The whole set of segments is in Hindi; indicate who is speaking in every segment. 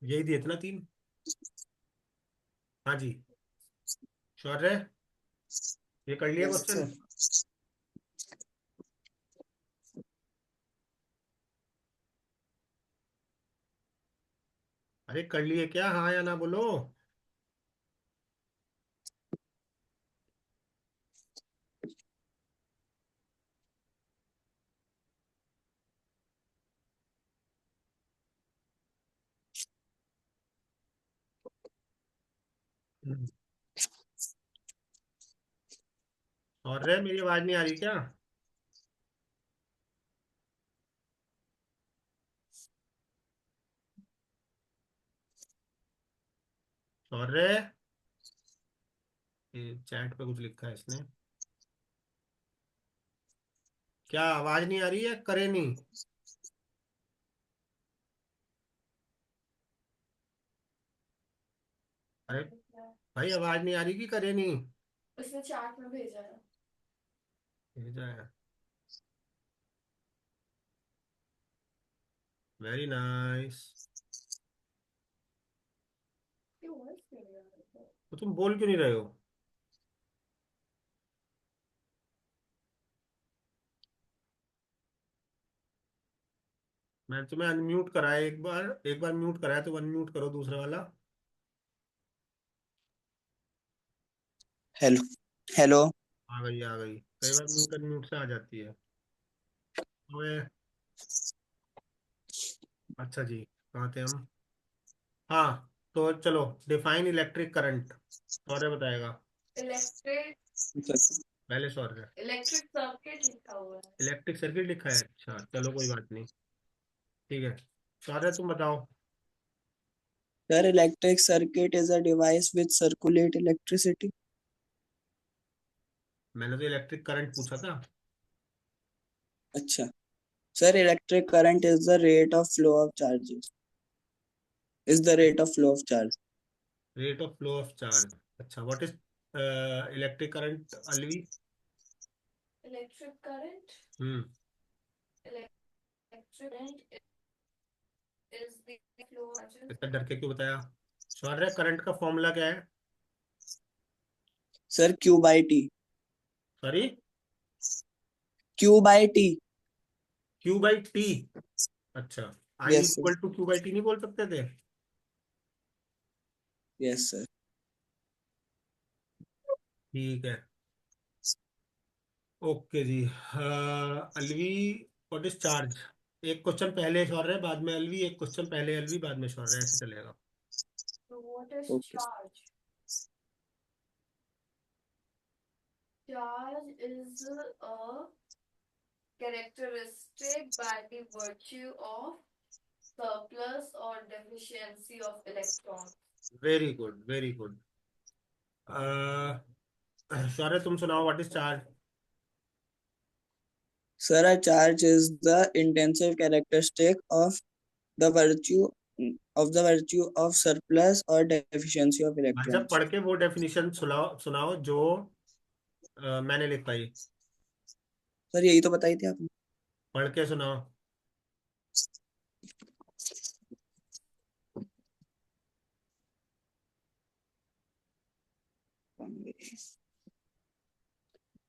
Speaker 1: यही दिए थे ना तीन। हाँ जी। श्योर है? ये कर लिया
Speaker 2: यस
Speaker 1: क्वेश्चन?
Speaker 2: सर।
Speaker 1: अरे कर लिए क्या, हाँ या ना बोलो। और रे मेरी आवाज नहीं आ रही क्या? और रे, ये चैट पे कुछ लिखा है इसने। क्या आवाज नहीं आ रही है, करे नहीं? अरे भाई, आवाज नहीं आ रही कि करे नहीं?
Speaker 2: उसने चैट में भेजा है।
Speaker 1: भेजा है। Very nice.
Speaker 2: क्यों वॉइस क्यों नहीं आ रहा है?
Speaker 1: तो तुम बोल क्यों नहीं रहे हो? मैं तुम्हें अनम्यूट कराया एक बार, एक बार म्यूट कराया तो अनम्यूट करो दूसरा वाला।
Speaker 2: हेलो। हेलो।
Speaker 1: आ गई आ गई, कई बार म्यूट अनम्यूट से आ जाती है। ओए, अच्छा जी, कहाँ थे हम? हाँ, तो चलो, डिफाइन इलेक्ट्रिक करंट, सौर्य बताएगा।
Speaker 2: इलेक्ट्रिक
Speaker 1: पहले सौर्य।
Speaker 2: इलेक्ट्रिक सर्किट लिखा हुआ है।
Speaker 1: इलेक्ट्रिक सर्किट लिखा है, अच्छा चलो कोई बात नहीं। ठीक है, सौर्य तुम बताओ।
Speaker 2: Sir electric circuit is a device which circulate electricity.
Speaker 1: मैंने तो इलेक्ट्रिक करंट पूछा था।
Speaker 2: अच्छा। Sir electric current is the rate of flow of charges. Is the rate of flow of charge.
Speaker 1: Rate of flow of charge. अच्छा, what is electric current, Alvi?
Speaker 2: Electric current
Speaker 1: hmm.
Speaker 2: Electric current is the flow of
Speaker 1: इतना
Speaker 2: चार्जेस।
Speaker 1: डर के क्यों बताया? सौर्य, करंट का फॉर्मूला क्या है?
Speaker 2: Sir Q by T.
Speaker 1: Sorry?
Speaker 2: Q by T.
Speaker 1: Q by T. अच्छा, I
Speaker 2: yes sir.
Speaker 1: Equal to Q by T नहीं बोल सकते थे?
Speaker 2: Yes sir.
Speaker 1: ठीक है। Okay ji, Alvi, what is charge? एक क्वेश्चन पहले सौर्य, बाद में अलवी, एक क्वेश्चन पहले अलवी, बाद में सौर्य, ऐसे चलेगा।
Speaker 2: So what is
Speaker 3: okay.
Speaker 2: charge? Charge is a characteristic by the virtue of surplus or deficiency of electrons.
Speaker 1: Very good, very good. सौर्य तुम सुनाओ, what is charge?
Speaker 3: Sir, a charge is the intensive characteristic the virtue of surplus or deficiency of
Speaker 1: भाई साहब,
Speaker 3: electrons.
Speaker 1: पढ़ के वो डेफिनेशन सुनाओ सुनाओ जो मैंने लिख पाई।
Speaker 3: सर यही तो बताई थी आपने।
Speaker 1: पढ़ के सुनाओ।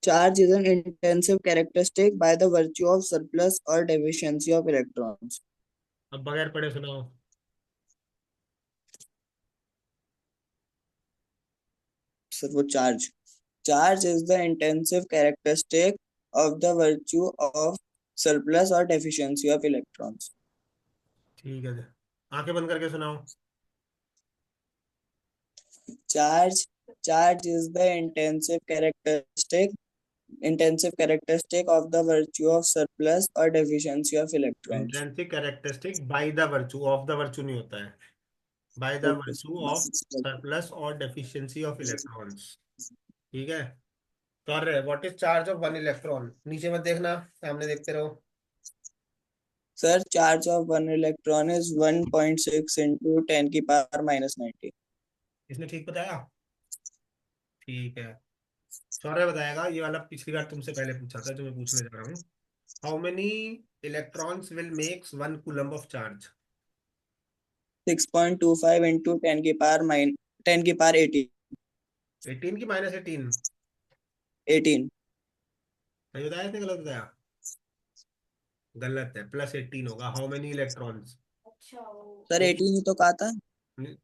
Speaker 3: Charge is an intensive characteristic by the virtue of surplus or deficiency of electrons.
Speaker 1: अब बगैर पढ़े सुनाओ।
Speaker 3: सर वो charge is the intensive characteristic of the virtue of surplus or deficiency of electrons.
Speaker 1: ठीक है, आंखें बंद करके सुनाओ।
Speaker 3: Charge is the intensive characteristic of the virtue of surplus or deficiency of electrons.
Speaker 1: Intrinsic characteristic by the virtue of, the virtue नहीं होता है, by the
Speaker 3: Okay.
Speaker 1: Virtue of surplus और डेफिशिएंसी ऑफ इलेक्ट्रॉन्स। ठीक है। कर रहे, what is charge of one electron? नीचे मत देखना, सामने देखते रहो।
Speaker 3: Sir, charge of one electron is 1.6 into 10 की power minus 90.
Speaker 1: इसने ठीक बताया? ठीक है। सौरभ बताएगा, ये वाला पिछली बार तुमसे पहले पूछा था जो मैं पूछने जा रहा हूँ। How many electrons will makes one coulomb of charge?
Speaker 3: 6.25 into 10 की पावर 18
Speaker 1: 18 की -18
Speaker 3: 18
Speaker 1: सही बताया इसने गलत बताया? गलत है, +18 होगा। How many electrons?
Speaker 3: सर 18 ही तो कहा था।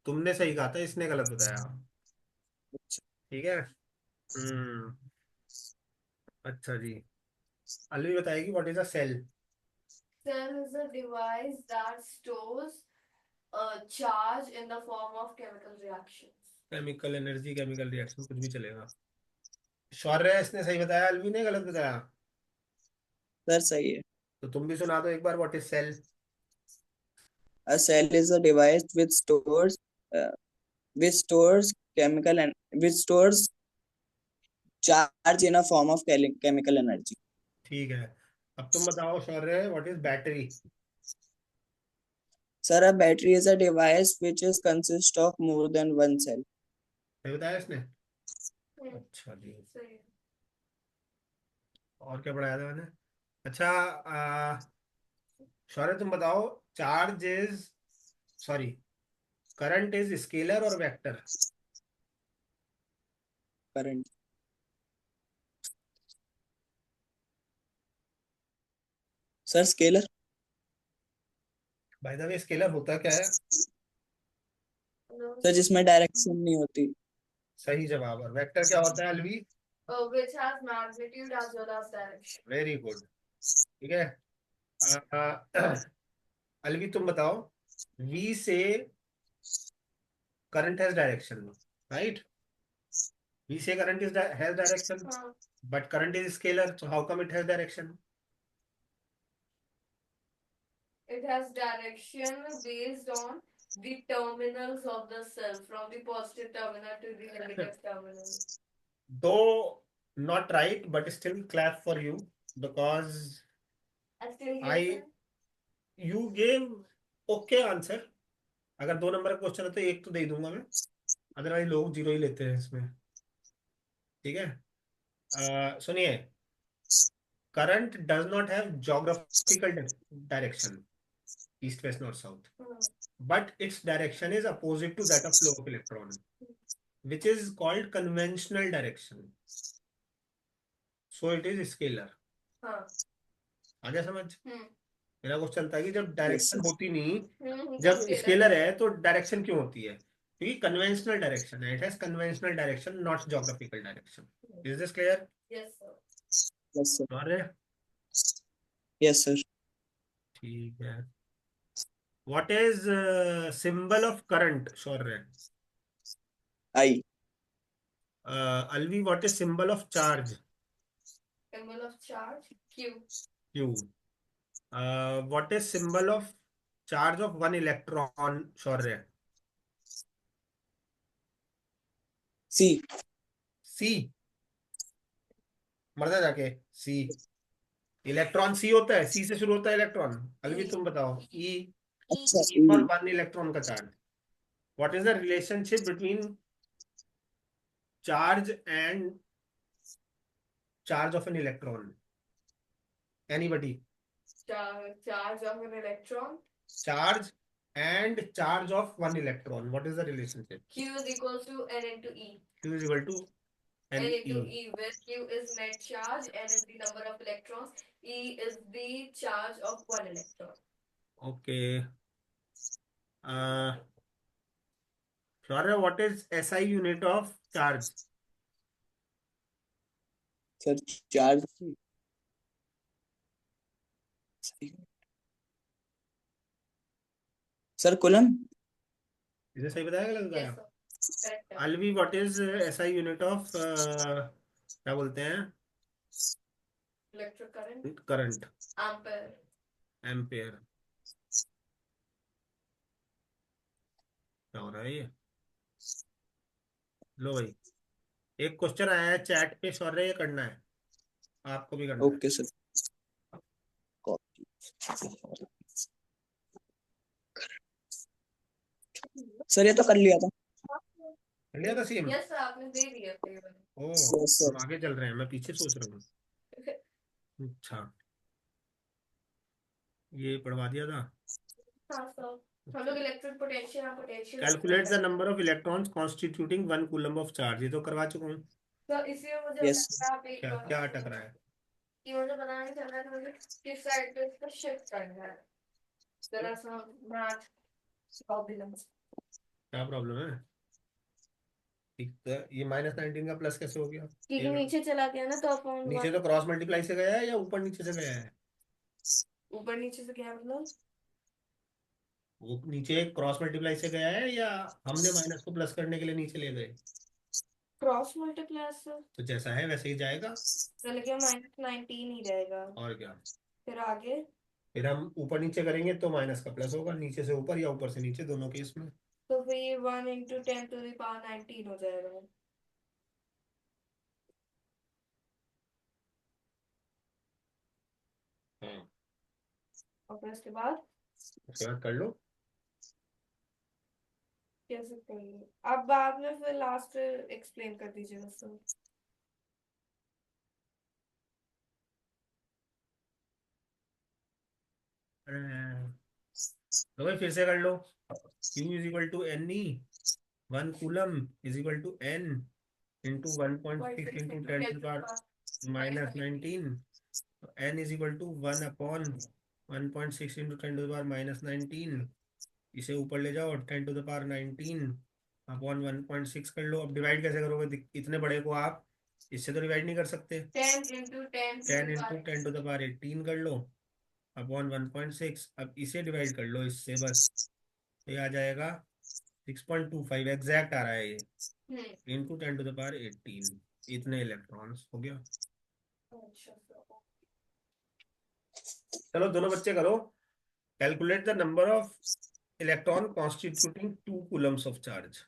Speaker 1: तुमने सही कहा था, इसने गलत बताया।
Speaker 3: अच्छा,
Speaker 1: ठीक है। हम्म। अच्छा जी। अलवी बताएगी what is a cell.
Speaker 4: Cell is a device that stores a charge in the form of chemical reactions.
Speaker 1: Chemical energy, chemical reaction, कुछ भी चलेगा। शौर्य इसने सही बताया, अलवी ने गलत बताया।
Speaker 3: सर सही है।
Speaker 1: तो तुम भी सुना दो एक बार, what is cell.
Speaker 3: A cell is a device uh, which stores chemical and which stores charge in a form of chemical energy.
Speaker 1: ठीक है। अब तुम बताओ Shaurya, what is battery.
Speaker 3: Sir, a battery is a device which is consist of more than one cell.
Speaker 1: सही बताया इसने।
Speaker 4: Hmm.
Speaker 1: अच्छा जी।
Speaker 4: सही।
Speaker 1: और क्या पढ़ाया था मैंने? अच्छा, शौर्य तुम बताओ, charge is, sorry, current is scalar और vector.
Speaker 3: Current. Sir, scalar.
Speaker 1: By the way scalar होता क्या है?
Speaker 4: No.
Speaker 3: सर जिसमें डायरेक्शन नहीं होती।
Speaker 1: सही जवाब। और वेक्टर क्या होता है Alvi?
Speaker 4: Which has magnitude as well as direction.
Speaker 1: Very good. ठीक है। अलवी तुम बताओ, we say current has direction, right? We say current is has direction,
Speaker 4: हाँ.
Speaker 1: But current is scalar, so how come it has direction?
Speaker 4: It has direction based on the terminals of the cell, from the positive terminal to the negative terminal.
Speaker 1: Though not right, but still clap for you because
Speaker 4: I still
Speaker 1: I
Speaker 4: get it.
Speaker 1: you gave okay answer। अगर 2 नंबर का क्वेश्चन है तो एक तो दे दूंगा मैं, अदरवाइज लोग 0 ही लेते हैं इसमें। ठीक है। सुनिए, current does not have geographical direction, east west north south,
Speaker 4: Hmm.
Speaker 1: but its direction is opposite to that of flow of electron, which is called conventional direction, so it is scalar।
Speaker 4: हाँ.
Speaker 1: आ गया समझ?
Speaker 4: Hmm.
Speaker 1: मेरा क्वेश्चन था कि जब
Speaker 3: Yes,
Speaker 1: डायरेक्शन
Speaker 3: sir.
Speaker 1: होती नहीं,
Speaker 4: Hmm.
Speaker 1: जब
Speaker 4: Scalar.
Speaker 1: स्केलर है तो डायरेक्शन क्यों होती है? क्योंकि कन्वेंशनल डायरेक्शन है, it has conventional direction, not geographical direction. Is this clear?
Speaker 4: Yes, sir.
Speaker 3: Yes, sir.
Speaker 1: अरे
Speaker 3: Yes, sir.
Speaker 1: ठीक है। What is symbol of current Shaurya?
Speaker 3: I.
Speaker 1: Alvi what is symbol of charge?
Speaker 4: Symbol of charge. Q.
Speaker 1: Q. What is symbol of charge of 1 electron Shaurya?
Speaker 3: C.
Speaker 1: सी। मरदा जाके सी। इलेक्ट्रॉन सी होता है, सी से शुरू होता है इलेक्ट्रॉन। अलवी तुम बताओ, ई।
Speaker 3: अच्छा,
Speaker 1: ई फॉर
Speaker 3: E.
Speaker 1: 1 इलेक्ट्रॉन का charge. What is the relationship between charge and charge of an electron? Anybody?
Speaker 4: Charge of an electron.
Speaker 1: Charge and charge of 1 electron, what is the relationship?
Speaker 4: Q is equals to N into E.
Speaker 1: Q is equal to
Speaker 4: N
Speaker 1: N
Speaker 4: into
Speaker 1: E.
Speaker 4: E, where Q is net charge, N is the number of electrons, E is the charge of one electron.
Speaker 1: Okay. Shaurya what is SI unit of charge?
Speaker 3: Sir, charge. Sir, Coulomb.
Speaker 1: इसे सही बताया गलत बताया?
Speaker 4: Yes, sir. Correct.
Speaker 1: Alvi what is SI unit of क्या बोलते हैं?
Speaker 4: Electric current.
Speaker 1: Current.
Speaker 4: Ampere.
Speaker 1: Ampere. क्या हो रहा है ये? लो भाई, एक क्वेश्चन आया है चैट पे शौर्य, ये करना है, आपको भी करना है।
Speaker 3: Okay, sir. Copy. सर ये तो कर लिया था।
Speaker 1: कर लिया था सीम?
Speaker 4: Yes, sir. आपने दे दिया favor.
Speaker 1: ओ,
Speaker 3: Yes, sir.
Speaker 1: हम आगे चल रहे हैं, मैं पीछे सोच रहा हूँ। अच्छा, ये पढ़वा दिया था।
Speaker 4: हाँ, sir. हम लोग इलेक्ट्रिक पोटेंशियल और potential
Speaker 1: calculate the number of electrons constituting 1 coulomb of charge, ये तो करवा चुका हूँ।
Speaker 4: तो इसी में मुझे
Speaker 3: Yes.
Speaker 4: लगता है आप एक
Speaker 1: क्या क्या अटक रहा है?
Speaker 4: कि मुझे पता नहीं चल रहा है कि मुझे किस साइड पे इसको शिफ्ट करना है। जरा सा मैथ प्रॉब्लम्स।
Speaker 1: क्या प्रॉब्लम है? ठीक है, ये -19 का प्लस कैसे हो गया?
Speaker 4: क्योंकि नीचे चला गया ना तो अपॉन
Speaker 1: नीचे तो क्रॉस मल्टीप्लाई से गया है या ऊपर नीचे से गया है?
Speaker 4: ऊपर नीचे से क्या मतलब?
Speaker 1: वो नीचे क्रॉस मल्टीप्लाई से गया है या हमने माइनस को प्लस करने के लिए नीचे ले गए?
Speaker 4: क्रॉस मल्टीप्लाई से
Speaker 1: तो जैसा है वैसे ही जाएगा।
Speaker 4: चल गया -19 ही रहेगा।
Speaker 1: और क्या?
Speaker 4: फिर आगे
Speaker 1: फिर हम ऊपर नीचे करेंगे तो माइनस का प्लस होगा, नीचे से ऊपर या ऊपर से नीचे, दोनों केस में।
Speaker 4: तो फिर ये 1 × 10⁻19 हो जाएगा।
Speaker 1: हाँ,
Speaker 4: और फिर उसके बाद
Speaker 1: उसके बाद कर लो।
Speaker 4: कैसे करेंगे आप बाद में, फिर लास्ट एक्सप्लेन कर दीजिए उसको।
Speaker 1: तो भाई फिर से कर लो। Q = NE, 1 coulomb = N into 1.6 into 10⁻⁻19। N = 1/1.6 into 10⁻⁻19। इसे ऊपर ले जाओ, 10⁻19 अपॉन 1.6 कर लो। अब डिवाइड कैसे करोगे? इतने बड़े को आप इससे तो डिवाइड नहीं कर सकते।
Speaker 4: 10 × 10
Speaker 1: 10 इंटू 10⁻18 कर लो अपॉन 1.6। अब इसे डिवाइड कर लो इससे, बस तो ये आ जाएगा 6.25 एग्जैक्ट आ रहा है ये, इंटू 10⁻18। इतने इलेक्ट्रॉन्स हो गया। चलो दोनों बच्चे करो। Calculate the number of electron constituting 2 coulombs of charge.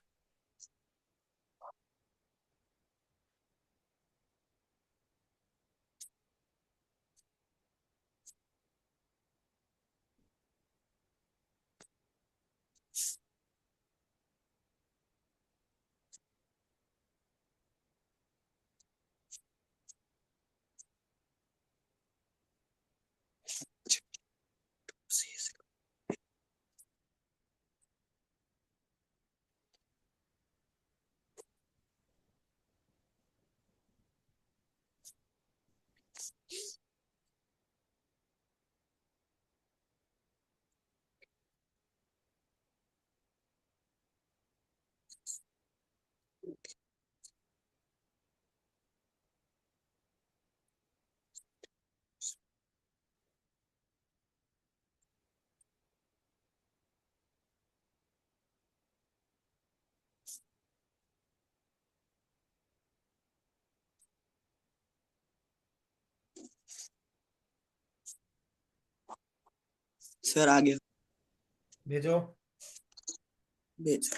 Speaker 3: Sir आ गया।
Speaker 1: भेजो।
Speaker 3: भेज।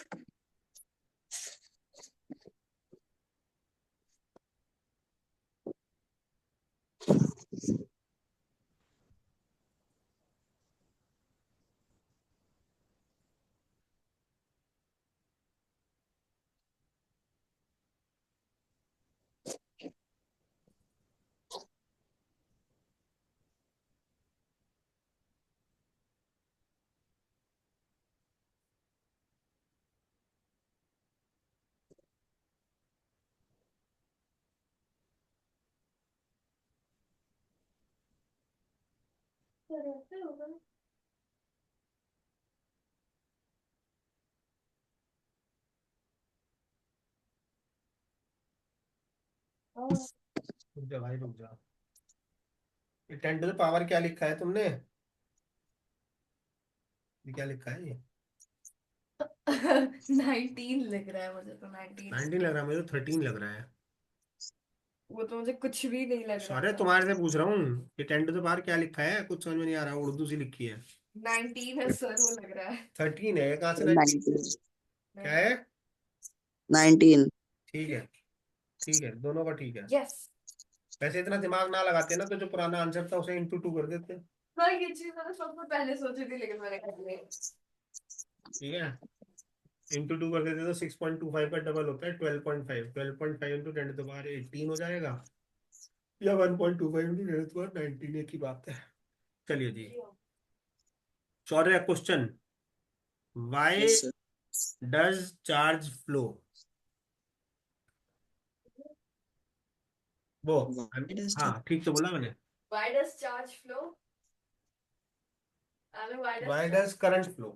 Speaker 1: रुक जा भाई, रुक जा। ये 10⁻ क्या लिखा है तुमने? ये क्या लिखा है? ये
Speaker 4: 19 लग रहा है मुझे तो। 19
Speaker 1: 19 लग रहा है, मुझे तो 13 लग रहा है।
Speaker 4: वो तो मुझे कुछ भी नहीं लग रहा
Speaker 1: अरे
Speaker 4: था।
Speaker 1: तुम्हारे से पूछ रहा हूँ, ये 10⁻ क्या लिखा है? कुछ समझ में नहीं आ रहा, उर्दू सी लिखी है।
Speaker 4: 19 है सर, वो लग रहा है।
Speaker 1: 13 है, कहाँ से 19?
Speaker 3: 19।
Speaker 1: क्या है?
Speaker 3: 19।
Speaker 1: ठीक है, ठीक है, दोनों का ठीक है।
Speaker 4: यस।
Speaker 1: वैसे इतना दिमाग ना लगाते ना तो जो पुराना आंसर था उसे इंटू 2 कर देते।
Speaker 4: हाँ, ये चीज मैंने सबसे पहले सोची थी लेकिन मैंने कर ली।
Speaker 1: ठीक है, इंटू 2 कर देते तो 6.25 का डबल होता है 12.5। 12.5 इंटू 10⁻18 हो जाएगा, या 1.25 इंटू 10⁻19, एक ही बात है। चलिए जी, 14 question. Why
Speaker 3: Yes, sir.
Speaker 1: Does charge flow? वो
Speaker 3: Why does
Speaker 1: हाँ ठीक तो बोला मैंने।
Speaker 4: Why does charge flow? I mean, why does
Speaker 1: why does current flow?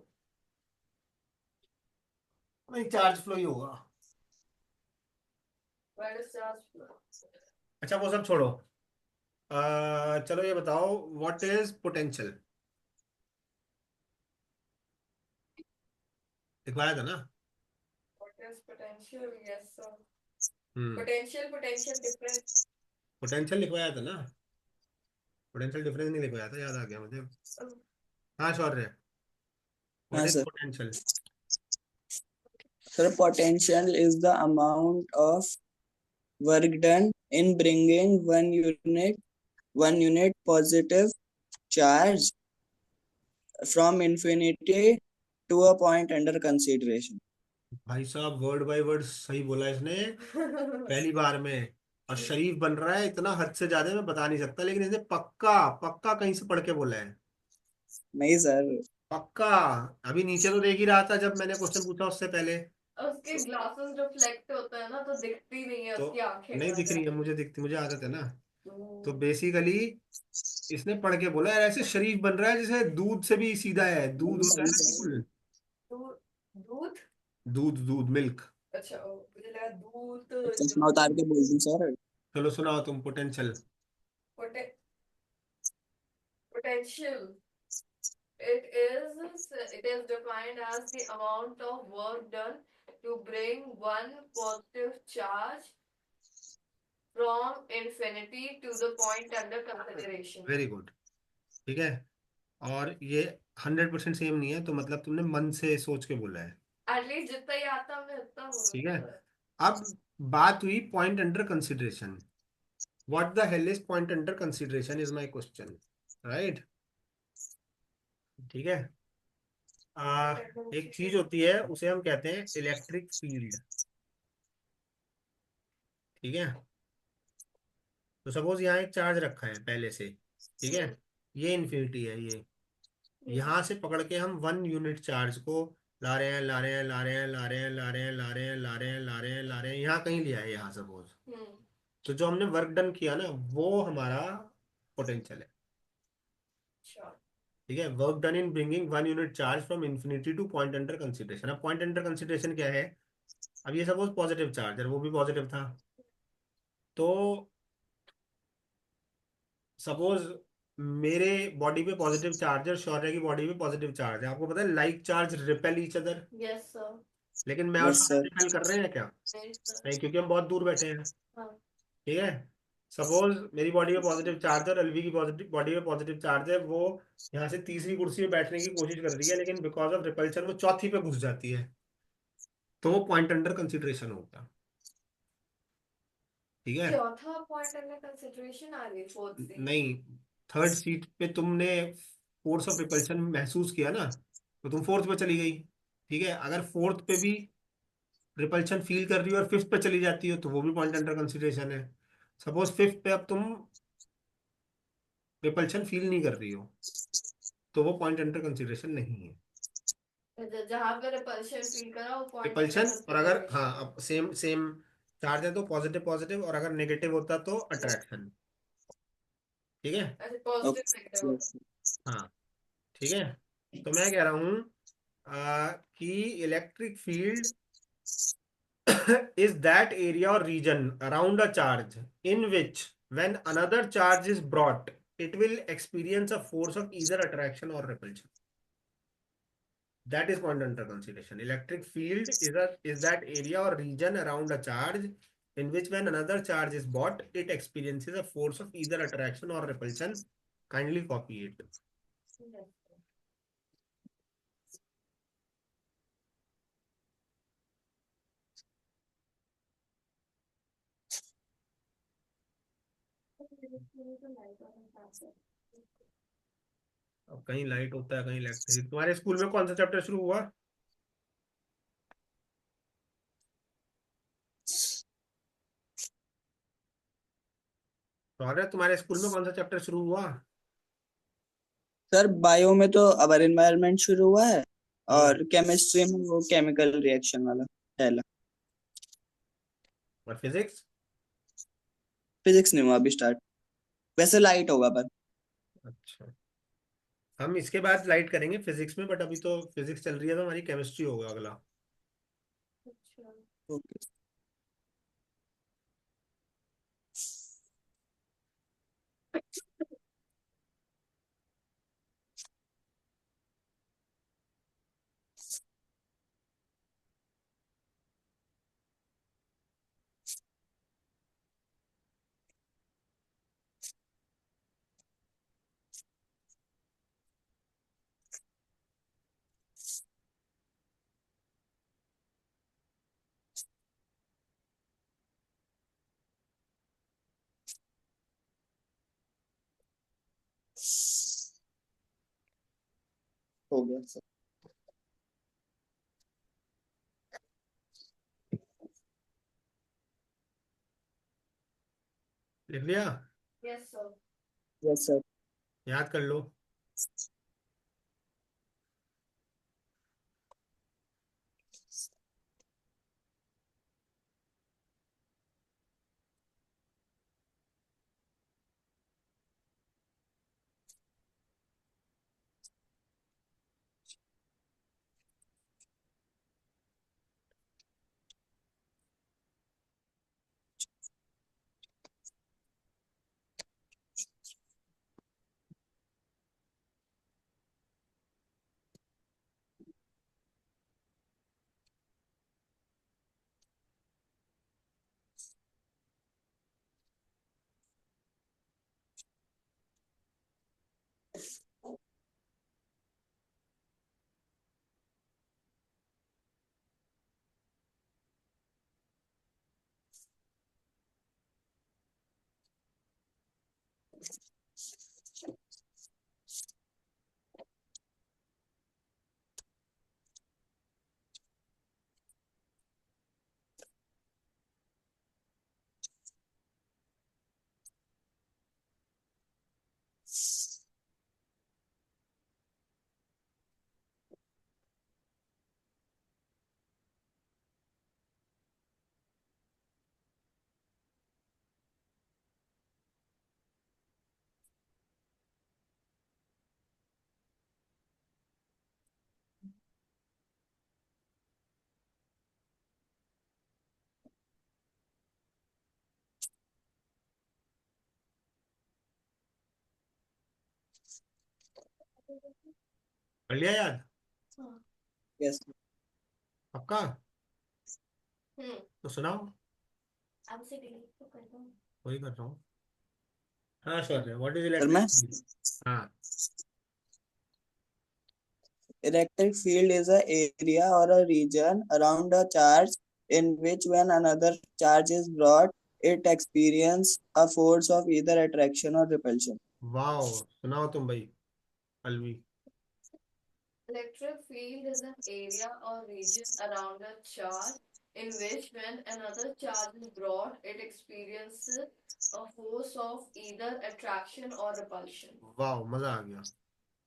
Speaker 1: नहीं, चार्ज फ्लो ही होगा।
Speaker 4: charge flow?
Speaker 1: अच्छा वो सब छोड़ो। चलो ये बताओ, व्हाट इज पोटेंशियल? लिखवाया था ना?
Speaker 4: What is potential? Yes, sir.
Speaker 1: Hmm,
Speaker 4: Potential difference.
Speaker 1: Potential लिखवाया था ना? पोटेंशियल डिफरेंस नहीं लिखवाया था, याद आ गया मुझे। हाँ शौर्य, व्हाट
Speaker 3: हाँ
Speaker 1: is
Speaker 3: sir.
Speaker 1: Potential?
Speaker 3: Sir, potential is the amount of work done in bringing one unit positive charge from infinity to a point under consideration.
Speaker 1: भाई साहब वर्ड बाय वर्ड सही बोला इसने पहली बार में। और शरीफ बन रहा है इतना, हद से ज्यादा मैं बता नहीं सकता, लेकिन इसने पक्का पक्का कहीं से पढ़ के बोला है।
Speaker 3: नहीं सर.
Speaker 1: पक्का। अभी नीचे तो देख ही रहा था जब मैंने क्वेश्चन पूछा उससे पहले।
Speaker 4: उसके ग्लासेस रिफ्लेक्ट होता है ना, तो दिखती नहीं है
Speaker 1: तो
Speaker 4: उसकी आंखें
Speaker 1: नहीं
Speaker 4: का
Speaker 1: दिख रही है,
Speaker 4: जादू।
Speaker 1: मुझे दिखती, मुझे आदत है ना। तो
Speaker 4: दूध
Speaker 1: बेसिकली इसने पढ़ के बोला यार, ऐसे शरीफ बन रहा है जैसे दूध से भी सीधा है। दूध होता है
Speaker 3: सही
Speaker 1: ना
Speaker 3: सर.
Speaker 1: बिल्कुल,
Speaker 4: दूध।
Speaker 1: दूध दूध मिल्क।
Speaker 4: अच्छा, मुझे लगा दूध जो
Speaker 3: चश्मा उतार के बोल दूं सर.
Speaker 1: चलो सुनाओ तुम potential.
Speaker 4: Pote, potential. It is defined as the amount of work done to bring one positive charge from infinity to the point under consideration.
Speaker 1: Very good. ठीक है। और ये 100% सेम नहीं है, तो मतलब तुमने मन से सोच के बोला है।
Speaker 4: एटलीस्ट जितना ही आता है मैं उतना
Speaker 1: ठीक है।
Speaker 4: बोलूंगा।
Speaker 1: अब बात हुई point under consideration. What the hell is point under consideration is my question, right? ठीक है। एक चीज होती है उसे हम कहते हैं इलेक्ट्रिक फील्ड। ठीक है। तो सपोज यहाँ एक चार्ज रखा है पहले से, ठीक है, ये इन्फिनिटी है ये। यहाँ से पकड़ के हम 1 यूनिट चार्ज को ला रहे हैं, ला रहे हैं, ला रहे हैं, ला रहे हैं, ला रहे हैं, ला रहे हैं, ला रहे हैं, ला रहे हैं, ला रहे हैं, यहाँ कहीं लिया है, यहाँ सपोज। तो जो हमने वर्क डन किया ना, वो हमारा पोटेंशियल है। ठीक है। Work done in bringing 1 unit charge from infinity two point under consideration. अब पॉइंट अंडर कंसिडरेशन क्या है? अब ये सपोज पॉजिटिव चार्ज है, वो भी पॉजिटिव था, तो सपोज मेरे बॉडी पे पॉजिटिव चार्ज है, शौर्य की बॉडी पे पॉजिटिव चार्ज है। आपको पता है like charge repel each other.
Speaker 4: Yes sir.
Speaker 1: लेकिन मैं और
Speaker 3: यस
Speaker 1: शौर्य
Speaker 3: सर.
Speaker 1: रिपेल कर रहे हैं क्या?
Speaker 4: नहीं सर।
Speaker 1: नहीं, क्योंकि हम बहुत दूर बैठे हैं।
Speaker 4: हाँ।
Speaker 1: ठीक है। सपोज मेरी बॉडी में पॉजिटिव चार्ज है और एलवी की पॉजिटिव बॉडी में पॉजिटिव चार्ज है, वो यहाँ से तीसरी कुर्सी पे बैठने की कोशिश कर रही है, लेकिन बिकॉज ऑफ रिपल्शन वो चौथी पे घुस जाती है, तो वो पॉइंट अंडर कंसिडरेशन होता है। ठीक है।
Speaker 4: चौथा पॉइंट अंडर कंसिडरेशन आ गई, फोर्थ से।
Speaker 1: नहीं, थर्ड सीट पे तुमने फोर्स ऑफ रिपल्शन महसूस किया ना, तो तुम फोर्थ पे चली गई। ठीक है। अगर फोर्थ पे भी रिपल्शन फील कर रही हो और फिफ्थ पे चली जाती हो, तो वो भी पॉइंट अंडर कंसिडरेशन है। सपोज फिफ्थ पे अब तुम रिपल्शन फील नहीं कर रही हो, तो वो पॉइंट अंडर कंसिडरेशन नहीं है।
Speaker 4: जहां पे रिपल्शन फील करा वो पॉइंट अंडर
Speaker 1: रिपल्शन, और अगर हाँ
Speaker 4: कंसिडरेशन।
Speaker 1: अब सेम सेम चार्ज है तो पॉजिटिव पॉजिटिव, और अगर नेगेटिव होता तो अट्रैक्शन। ठीक है।
Speaker 4: अच्छा, पॉजिटिव
Speaker 3: Okay.
Speaker 4: नेगेटिव।
Speaker 3: Yes.
Speaker 1: हाँ। ठीक है। तो मैं कह रहा हूँ कि electric field is that area or region around a charge in which when another charge is brought it will experience a force of either attraction or repulsion. That is point under consideration. Electric field is that area or region around a charge in which when another charge is brought it experiences a force of either attraction or repulsion. Kindly copy it. अब कहीं लाइट होता है, कहीं इलेक्ट्रिक। तुम्हारे स्कूल में कौन सा चैप्टर शुरू हुआ? तुम्हारे स्कूल में कौन सा चैप्टर शुरू हुआ?
Speaker 3: सर बायो में तो अब एनवायरनमेंट शुरू हुआ है. और केमिस्ट्री में वो केमिकल रिएक्शन वाला पहला।
Speaker 1: और फिजिक्स?
Speaker 3: फिजिक्स नहीं हुआ अभी स्टार्ट, वैसे लाइट होगा पर।
Speaker 1: अच्छा, हम इसके बाद लाइट करेंगे फिजिक्स में, बट अभी तो फिजिक्स चल रही है तो हमारी केमिस्ट्री होगा अगला।
Speaker 4: अच्छा।
Speaker 3: ओके। हो गया सर।
Speaker 1: लिख लिया?
Speaker 4: Yes, sir.
Speaker 3: Yes sir.
Speaker 1: याद कर लो। कर लिया याद?
Speaker 4: हाँ।
Speaker 3: यस।
Speaker 1: पक्का?
Speaker 4: हम्म।
Speaker 1: तो सुनाओ।
Speaker 4: अब से डिलीट तो कर दो।
Speaker 1: वही कर रहा हूँ। हाँ श्योर है, व्हाट इज
Speaker 3: सर
Speaker 1: इलेक्ट्रिक
Speaker 3: मैं,
Speaker 1: फील्ड? हाँ।
Speaker 3: electric field is a area or a region around a charge in which when another charge is brought, it experience a force of either attraction or repulsion.
Speaker 1: Wow, सुनाओ तुम भाई, Alvi.
Speaker 4: Electric field is an area or region around a charge in which, when another charge is brought, it experiences a force of either attraction or repulsion.
Speaker 1: Wow, मजा आ गया।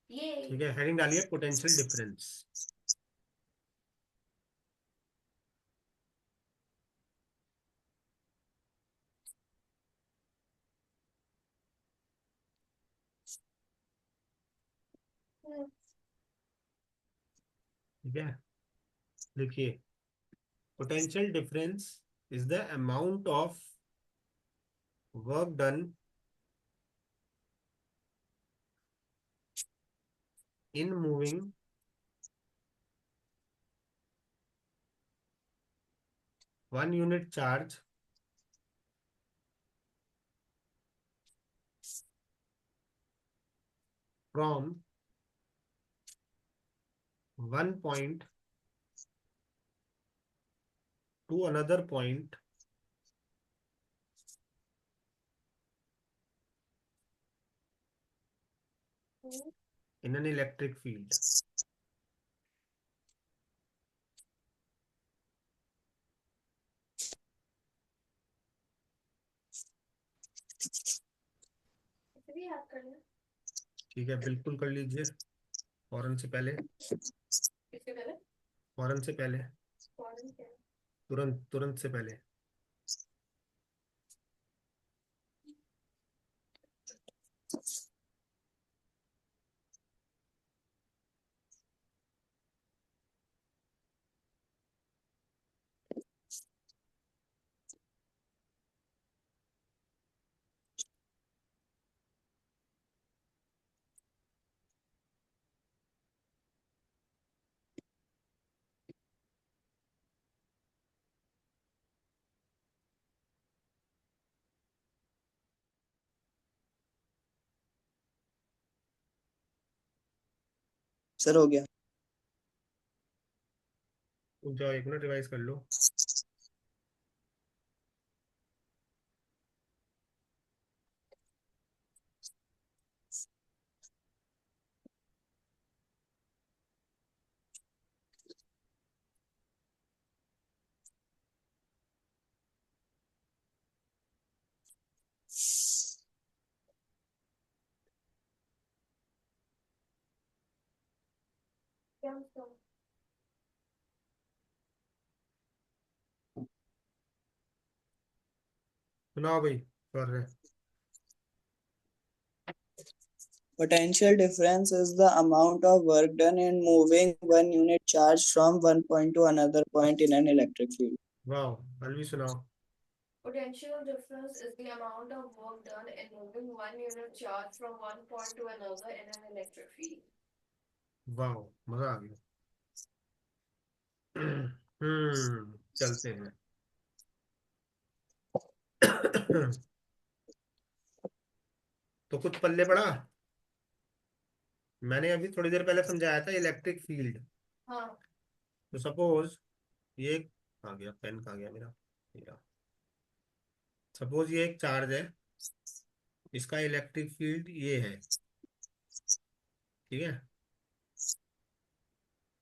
Speaker 4: Yay!
Speaker 1: ठीक है, हेडिंग डालिए पोटेंशियल डिफरेंस। ठीक है, लिखिए। Potential difference is the amount of work done in moving one unit charge from one point to another point in an electric field.
Speaker 4: इसे भी याद करना।
Speaker 1: ठीक है, बिल्कुल कर लीजिए फौरन से पहले।
Speaker 4: इसके पहले
Speaker 1: फौरन से पहले,
Speaker 4: फॉरन क्या
Speaker 1: तुरंत, तुरंत से पहले।
Speaker 3: सर हो गया।
Speaker 1: रुक जाओ, एक मिनट रिवाइज कर लो।
Speaker 4: क्या मतलब?
Speaker 1: सुनाओ भाई, कर रहे।
Speaker 3: Potential difference is the amount of work done in moving one unit charge from one point to another point in an electric field.
Speaker 1: वाह, कल भी सुनाओ।
Speaker 4: Potential difference is the amount of work done in moving one unit charge from one point to another in an electric field.
Speaker 1: वाह, मजा आ गया। चलते हैं। तो कुछ पल्ले पड़ा। मैंने अभी थोड़ी देर पहले समझाया था इलेक्ट्रिक फील्ड।
Speaker 4: हाँ
Speaker 1: तो सपोज ये आ गया, पेन कहाँ गया मेरा। सपोज ये एक चार्ज है, इसका इलेक्ट्रिक फील्ड ये है, ठीक है।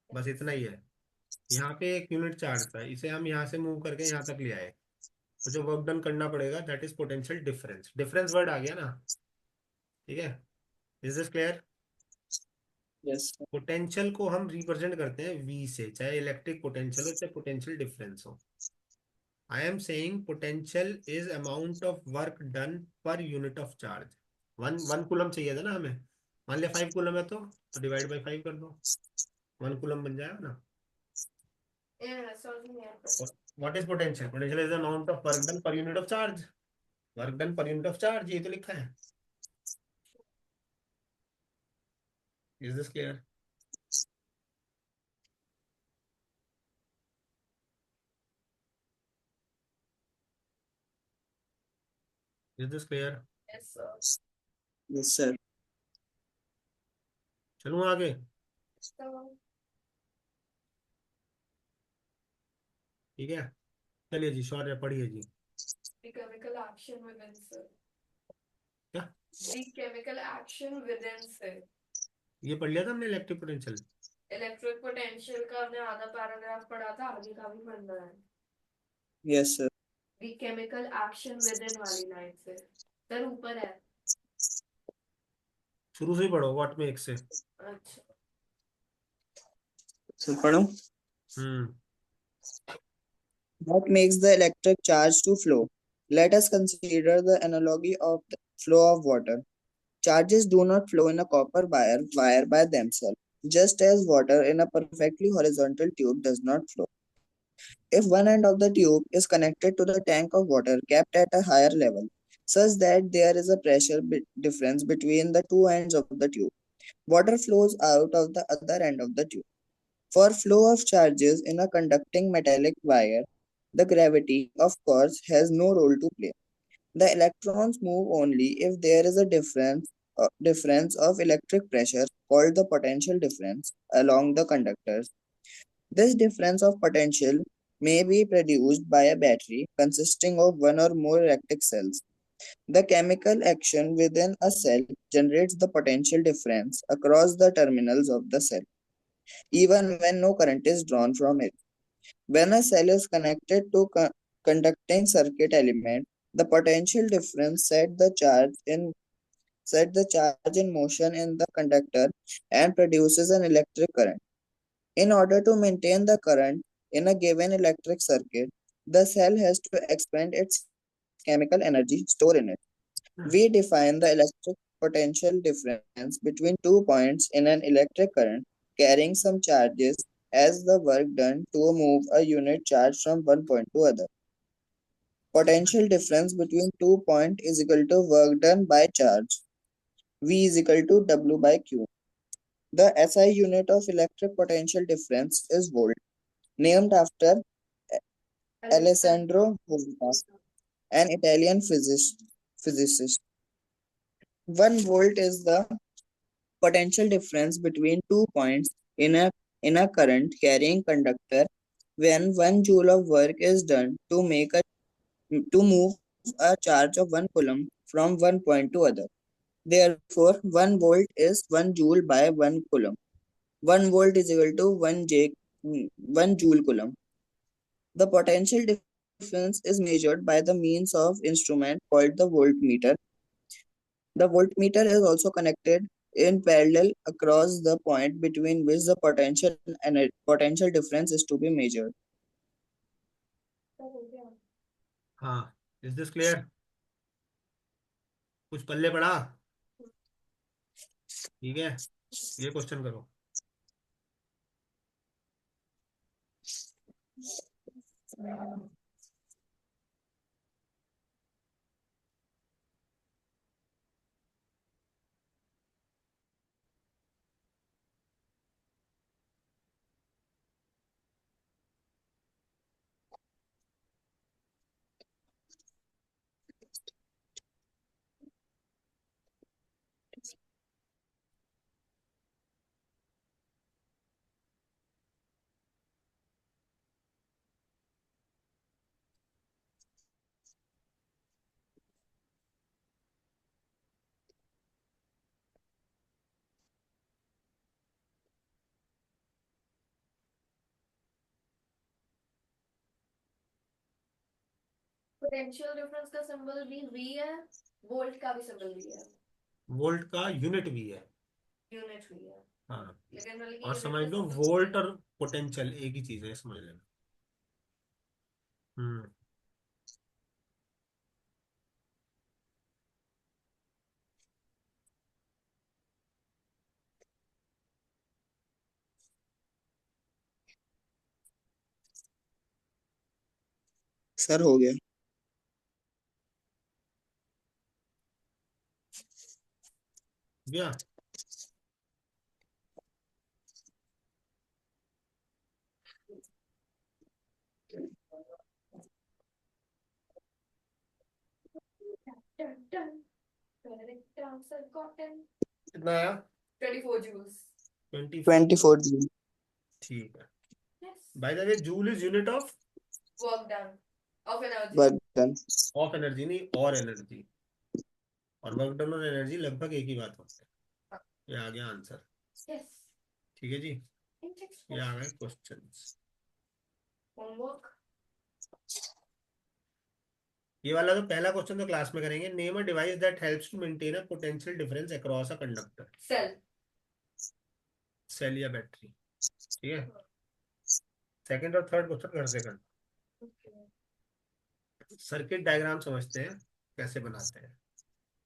Speaker 1: बस इतना ही है। यहाँ पे एक यूनिट चार्ज था, इसे हम यहाँ से मूव करके यहाँ तक ले आए। तो जो वर्क डन करना पड़ेगा that is potential difference. Difference word आ गया ना, ठीक है। Is this clear?
Speaker 3: Yes.
Speaker 1: Potential को हम रिप्रेजेंट करते हैं वी से, चाहे इलेक्ट्रिक पोटेंशियल हो चाहे पोटेंशियल डिफरेंस हो। I am saying potential is amount of work done per unit of charge. One one coulomb चाहिए था ना हमें। मान लिया 5 कूलम है तो डिवाइड बाई 5 कर दो, 1 कूलम बन जाएगा ना।
Speaker 4: yeah समझ नहीं आया
Speaker 1: what is potential? Potential is amount of work done per unit of charge. Work done per unit of charge, ये तो लिखा है। Is this clear? Is this clear?
Speaker 4: yes sir
Speaker 3: Yes, sir.
Speaker 1: चलूँ आगे?
Speaker 4: so
Speaker 1: ठीक है, चलिए जी, शौर्य पढ़िए जी।
Speaker 4: the chemical action within cell
Speaker 1: क्या
Speaker 4: the chemical action within cell
Speaker 1: ये पढ़ लिया था हमने इलेक्ट्रिक पोटेंशियल?
Speaker 4: इलेक्ट्रिक पोटेंशियल का हमने आधा पैराग्राफ पढ़ा था, आगे का भी पढ़ना है।
Speaker 3: Yes, sir.
Speaker 4: the chemical action within वाली लाइन से सर ऊपर है।
Speaker 1: शुरू से ही पढ़ो, व्हाट मेक्स से।
Speaker 4: अच्छा
Speaker 3: So, पढ़ो.
Speaker 1: हम्म
Speaker 3: What makes the electric charge to flow? Let us consider the analogy of the flow of water. Charges do not flow in a copper wire by themselves, just as water in a perfectly horizontal tube does not flow. If one end of the tube is connected to the tank of water kept at a higher level, such that there is a pressure difference between the two ends of the tube, water flows out of the other end of the tube. For flow of charges in a conducting metallic wire, the gravity, of course, has no role to play. The electrons move only if there is a difference of electric pressure called the potential difference along the conductors. This difference of potential may be produced by a battery consisting of one or more electric cells. The chemical action within a cell generates the potential difference across the terminals of the cell, even when no current is drawn from it. When a cell is connected to conducting circuit element, the potential difference set the charge in motion in the conductor and produces an electric current. In order to maintain the current in a given electric circuit, the cell has to expend its chemical energy stored in it. We define the electric potential difference between 2 points in an electric current carrying some charges as the work done to move a unit charge from one point to other. Potential difference between 2 points is equal to work done by charge. V is equal to W by Q. The SI unit of electric potential difference is volt, named after Alessandro Volta, an Italian physicist. 1 volt is the potential difference between 2 points in a current carrying conductor when 1 joule of work is done to move a charge of 1 coulomb from one point to other. Therefore, 1 volt is 1 joule by 1 coulomb. 1 volt is equal to 1 joule coulomb. The potential difference is measured by the means of instrument called the voltmeter. The voltmeter is also connected in parallel across the point between which the potential difference is to be measured.
Speaker 1: हाँ, इज दिस क्लियर? कुछ पल्ले पड़ा? ठीक है, ये क्वेश्चन करो.
Speaker 4: पोटेंशियल डिफरेंस का सिंबल भी V है, वोल्ट का भी सिंबल V है,
Speaker 1: वोल्ट का यूनिट भी है.
Speaker 4: यूनिट V है.
Speaker 1: हाँ,
Speaker 4: लेकिन मतलब कि
Speaker 1: और
Speaker 4: unit
Speaker 1: समझ
Speaker 4: का
Speaker 1: लो
Speaker 4: symbol
Speaker 1: वोल्ट
Speaker 4: same है.
Speaker 1: और पोटेंशियल एक ही चीज है, समझ लेना. हम्म.
Speaker 3: सर हो गया.
Speaker 1: गया.
Speaker 4: Dun, dun. Correct answer gotten.
Speaker 1: कितना आया?
Speaker 4: 24 joules.
Speaker 3: 24 joule.
Speaker 1: ठीक है.
Speaker 4: Yes.
Speaker 1: Bye the way, joule is unit of
Speaker 4: Work done. Of energy.
Speaker 3: Work done.
Speaker 1: Energy, नहीं और एनर्जी. और वर्क डन और एनर्जी लगभग एक ही बात होती है. ये आ गया आंसर.
Speaker 4: Yes.
Speaker 1: ठीक है जी,
Speaker 4: Next
Speaker 1: ये आ गए
Speaker 4: question.
Speaker 1: क्वेश्चंस.
Speaker 4: Homework.
Speaker 1: ये वाला तो पहला क्वेश्चन तो क्लास में करेंगे. Name a device that helps to maintain a potential difference across a conductor.
Speaker 4: Cell.
Speaker 1: Cell या बैटरी. ठीक है. सेकंड और थर्ड क्वेश्चन घर से करना.
Speaker 4: Okay.
Speaker 1: सर्किट डायग्राम समझते हैं कैसे बनाते हैं.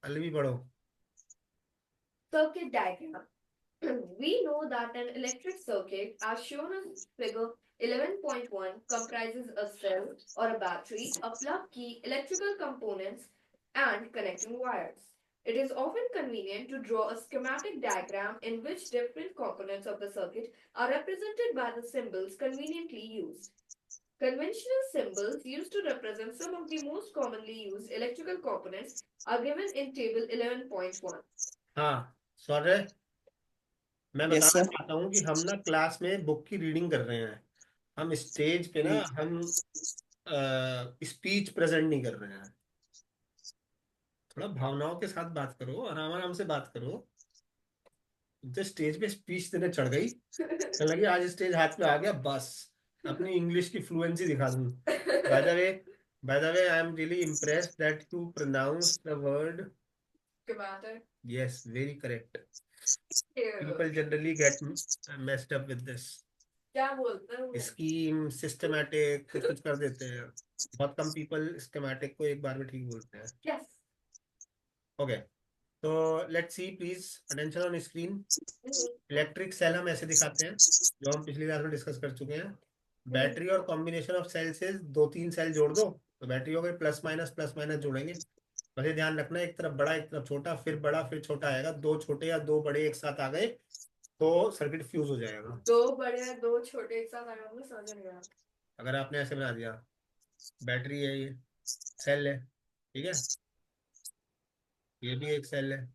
Speaker 1: अलवी पढ़ो.
Speaker 4: Circuit diagram. We know that an electric circuit, as shown in figure 11.1, comprises a cell or a battery, a plug key, electrical components, and connecting wires. It is often convenient to draw a schematic diagram in which different components of the circuit are represented by the symbols conveniently used. Conventional symbols used to represent some of the most commonly used electrical components are given in table 11.1.
Speaker 1: हाँ सॉरी, मैं
Speaker 3: Yes,
Speaker 1: बताना
Speaker 3: sir.
Speaker 1: चाहता हूँ कि हम ना क्लास में बुक की रीडिंग कर रहे हैं. हम स्टेज पे ना हम स्पीच प्रेजेंट नहीं कर रहे हैं. थोड़ा भावनाओं के साथ बात करो, आराम आराम से बात करो. जब स्टेज पे स्पीच देने चढ़ गई तो लगी आज स्टेज हाथ पे आ गया, बस अपनी इंग्लिश की फ्लुएंसी दिखा दूं. By the way, I am really impressed that you pronounce the word.
Speaker 4: Schematic.
Speaker 1: Yes, very correct.
Speaker 4: Here.
Speaker 1: People generally get messed up with this.
Speaker 4: क्या बोलते हैं वो?
Speaker 1: स्कीम, सिस्टमैटिक, कुछ कुछ कर देते हैं। बहुत कम पीपल स्कीमेटिक को एक बार में ठीक बोलते हैं।
Speaker 4: Yes.
Speaker 1: ओके, तो let's see, please attention on screen.
Speaker 4: Mhm.
Speaker 1: Electric cell हम ऐसे दिखाते हैं, जो हम पिछली क्लास में डिस्कस कर चुके हैं। बैटरी और कॉम्बिनेशन ऑफ सेल से दो तीन सेल जोड़ दो तो बैटरी हो गई, प्लस माइनस जोड़ेंगे। बस ये ध्यान रखना, एक तरफ बड़ा एक तरफ छोटा, फिर बड़ा फिर छोटा आएगा। दो छोटे या दो बड़े एक साथ आ गए तो सर्किट फ्यूज हो जाएगा।
Speaker 4: दो बड़े दो छोटे एक साथ आए होंगे, समझ नहीं आया।
Speaker 1: अगर आपने ऐसे बना दिया, बैटरी है, ये सेल है, ठीक है, ये भी एक सेल है,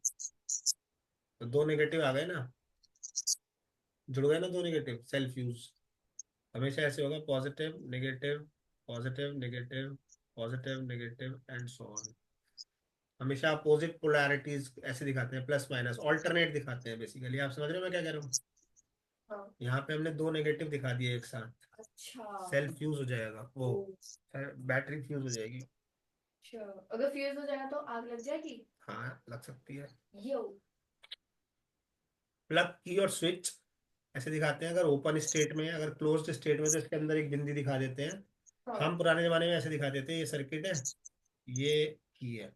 Speaker 1: तो दो नेगेटिव आ गए ना, जुड़ गए ना दो नेगेटिव, सेल फ्यूज। हमेशा ऐसे होगा, positive negative, positive negative, positive negative and so on. हमेशा अपोजिट पोलैरिटीज ऐसे दिखाते हैं, प्लस माइनस ऑल्टरनेट दिखाते हैं। बेसिकली आप समझ रहे हो मैं क्या कह रहा हूँ?
Speaker 4: हाँ।
Speaker 1: यहाँ पे हमने दो नेगेटिव दिखा दिए एक साथ,
Speaker 4: अच्छा।
Speaker 1: सेल फ्यूज हो जाएगा, वो
Speaker 4: ओ,
Speaker 1: बैटरी फ्यूज हो जाएगी।
Speaker 4: अच्छा, अगर फ्यूज हो जाएगा तो आग लग जाएगी।
Speaker 1: हाँ, लग सकती है।
Speaker 4: यो।
Speaker 1: प्लग की और स्विच ऐसे दिखाते हैं, अगर ओपन स्टेट में, अगर क्लोज्ड स्टेट में तो इसके अंदर एक बिंदी दिखा देते हैं।
Speaker 4: हाँ।
Speaker 1: हम पुराने जमाने में ऐसे दिखा देते हैं, ये सर्किट है, ये की है,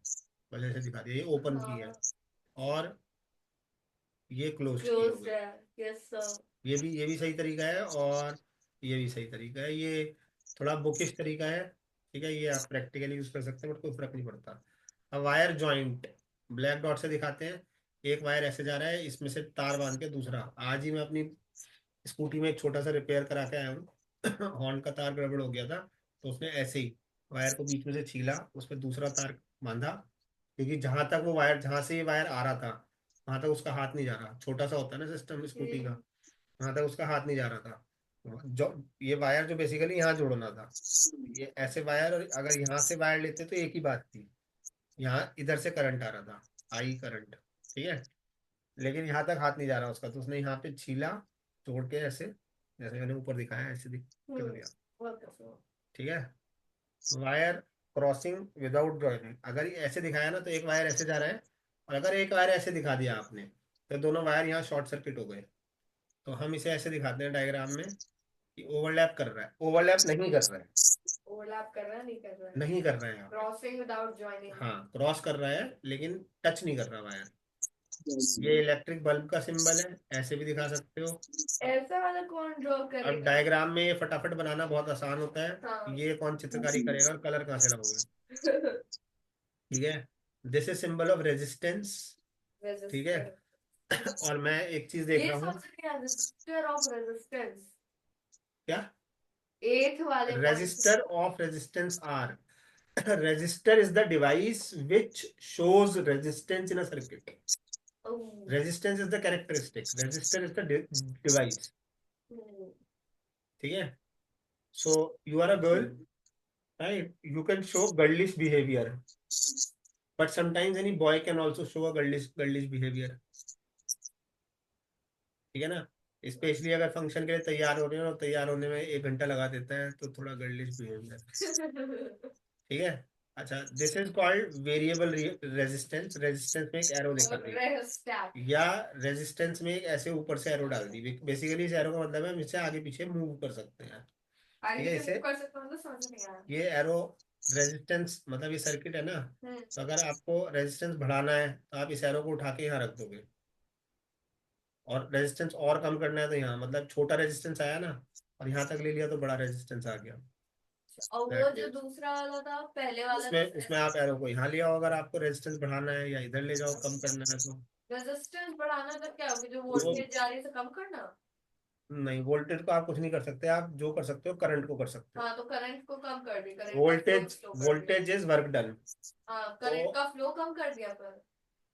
Speaker 1: बस ऐसे दिखा दिया, ये ओपन की है,
Speaker 4: हाँ।
Speaker 1: और ये क्लोज्ड की हो
Speaker 4: क्लोज्ड
Speaker 1: गई।
Speaker 4: है। Yes sir.
Speaker 1: ये भी सही तरीका है, और ये भी सही तरीका है। ये थोड़ा बुकिश तरीका है, ठीक है, ये आप प्रैक्टिकली यूज कर सकते हैं, बट कोई फर्क नहीं पड़ता। अब वायर जॉइंट ब्लैक डॉट से दिखाते हैं। एक वायर ऐसे जा रहा है, इसमें से तार बांध के दूसरा, आज ही मैं अपनी स्कूटी में एक छोटा सा रिपेयर करा के आया हूँ। हॉर्न का तार गड़बड़ हो गया था, तो उसने ऐसे ही वायर को बीच में से छीला, उसमें दूसरा तार बांधा, क्योंकि जहां तक वो वायर, जहां से ये वायर आ रहा था वहां तक उसका हाथ नहीं जा रहा। छोटा सा होता है ना सिस्टम स्कूटी का, वहां तक उसका हाथ नहीं जा रहा था। जो ये वायर जो बेसिकली यहाँ जोड़ना था, ये ऐसे वायर, और अगर यहाँ से वायर लेते तो एक ही बात थी, यहाँ इधर से करंट आ रहा था, आई करंट, ठीक है, लेकिन यहाँ तक हाथ नहीं जा रहा उसका, तो उसने यहाँ पे छीला, तोड़ के ऐसे, जैसे मैंने ऊपर दिखाया ऐसे कर दिया, ठीक है। वायर क्रॉसिंग विदाउट जॉइनिंग, अगर ये ऐसे दिखाया ना तो एक वायर ऐसे जा रहा है, और अगर एक वायर ऐसे दिखा दिया आपने तो दोनों वायर यहाँ शॉर्ट सर्किट हो गए। तो हम इसे ऐसे दिखाते हैं डायग्राम में कि ओवरलैप कर रहा है, ओवरलैप नहीं कर रहा है,
Speaker 4: ओवरलैप कर रहा है, नहीं कर रहा है?
Speaker 1: नहीं कर रहा है यहाँ।
Speaker 4: Crossing without joining.
Speaker 1: हाँ, क्रॉस कर रहा है लेकिन टच नहीं कर रहा वायर। ये इलेक्ट्रिक बल्ब का सिंबल है, ऐसे भी दिखा सकते हो।
Speaker 4: ऐसा वाला कौन ड्रॉ
Speaker 1: अब
Speaker 4: करेगा?
Speaker 1: डायग्राम में ये फटाफट बनाना बहुत आसान होता है।
Speaker 4: हाँ।
Speaker 1: ये कौन चित्रकारी करेगा और कलर कहाँ से लाओगे, ठीक है। This is symbol of resistance, ठीक है।
Speaker 4: रेजिस्टर।
Speaker 1: और मैं एक चीज देख
Speaker 4: ये
Speaker 1: रहा हूँ,
Speaker 4: सोच रही है रेजिस्टर ऑफ रेजिस्टेंस।
Speaker 1: क्या,
Speaker 4: एथ वाले
Speaker 1: resistor of resistance R. resistor is the device which shows resistance in a circuit. Resistance is the characteristic, resistor is the device, ठीक है। So you are a girl, right? You can show girlish behavior, but sometimes any boy can also show a girlish behavior, ठीक है ना। स्पेशली अगर फंक्शन के लिए तैयार हो रहे हो और तैयार होने में 1 घंटा लगा देता है तो थोड़ा गर्लिश बिहेवियर, ठीक है। अच्छा, this is called variable resistance. Resistance में एक एरो दिखा दी, या रेजिस्टेंस में एक ऐसे ऊपर से एरो डाल दी। बेसिकली इस एरो का मतलब है हम इसे आगे पीछे मूव कर सकते हैं, ठीक है। इसे
Speaker 4: कर सकता हूँ तो समझ नहीं आया।
Speaker 1: ये एरो रेजिस्टेंस मतलब ये सर्किट है ना, तो अगर आपको रेजिस्टेंस बढ़ाना है तो आप इस एरो को उठा के यहाँ रख दोगे, और रेजिस्टेंस और कम करना है तो यहाँ, मतलब छोटा रेजिस्टेंस आया ना और यहाँ तक ले लिया तो बड़ा रेजिस्टेंस आ गया।
Speaker 4: और वो जो दूसरा वाला था पहले वाला,
Speaker 1: उसमें आप एरो को यहाँ ले आओ अगर आपको रेजिस्टेंस बढ़ाना है, या इधर ले जाओ कम करना है तो।
Speaker 4: रेजिस्टेंस बढ़ाना तो क्या होगी, जो वोल्टेज जा रही है तो कम करना?
Speaker 1: नहीं, वोल्टेज को आप कुछ नहीं कर सकते, आप जो कर सकते हो करंट को कर सकते हो।
Speaker 4: हाँ, तो करंट को कम कर दी, current
Speaker 1: voltage is work done.
Speaker 4: हाँ, करंट का फ्लो कम कर दिया पर